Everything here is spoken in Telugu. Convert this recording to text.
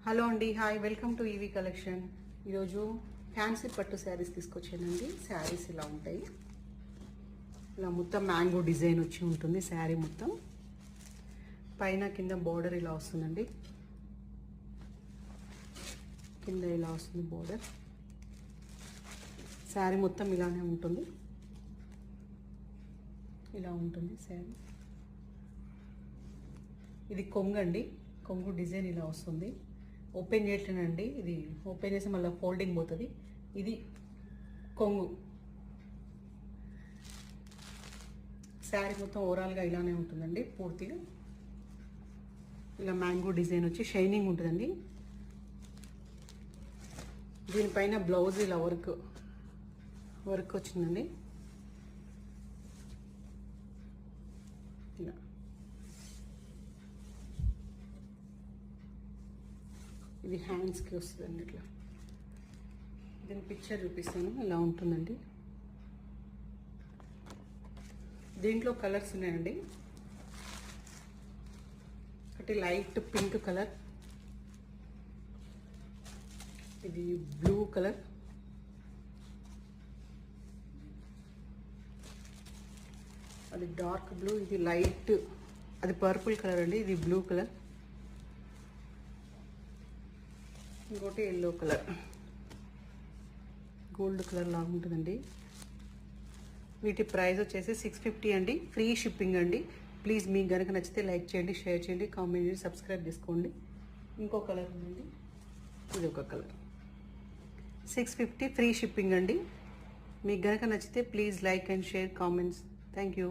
హలో అండి, hi, welcome to EV collection. ఈరోజు ఫ్యాన్సీ పట్టు శారీస్ తీసుకొచ్చానండి. శారీస్ ఇలా ఉంటాయి. ఇలా మొత్తం మ్యాంగో డిజైన్ వచ్చి ఉంటుంది శారీ మొత్తం. పైన కింద బోర్డర్ ఇలా వస్తుందండి. కింద ఇలా వస్తుంది బోర్డర్. శారీ మొత్తం ఇలానే ఉంటుంది. ఇలా ఉంటుంది శారీ. ఇది కొంగు అండి. కొంగు డిజైన్ ఇలా వస్తుంది. ఓపెన్ చేయట్లేనండి. ఇది ఓపెన్ చేసి మళ్ళీ ఫోల్డింగ్ పోతుంది. ఇది కొంగు. శారీ మొత్తం ఓవరాల్గా ఇలానే ఉంటుందండి. పూర్తిగా ఇలా మ్యాంగో డిజైన్ వచ్చి షైనింగ్ ఉంటుందండి. దీనిపైన బ్లౌజ్ ఇలా వర్క్ వచ్చిందండి. ఇలా ఇది హ్యాండ్స్కి వస్తుందండి. ఇట్లా దీని పిక్చర్ చూపిస్తాను. ఇలా ఉంటుందండి. దీంట్లో కలర్స్ ఉన్నాయండి. ఒకటి లైట్ పింక్ కలర్, ఇది బ్లూ కలర్, అది డార్క్ బ్లూ, ఇది లైట్, అది పర్పుల్ కలర్ అండి. ఇది బ్లూ కలర్, ఇంకోటి ఎల్లో కలర్, గోల్డ్ కలర్ లాగా ఉంటుందండి. వీటి ప్రైస్ వచ్చేసి 650 అండి. ఫ్రీ షిప్పింగ్ అండి. ప్లీజ్ మీకు కనుక నచ్చితే లైక్ చేయండి, షేర్ చేయండి, కామెంట్ చేయండి, సబ్స్క్రైబ్ చేసుకోండి. ఇంకో కలర్ ఉందండి. ఇది ఒక కలర్. 650 ఫ్రీ షిప్పింగ్ అండి. మీకు కనుక నచ్చితే please like and share, comments. Thank you.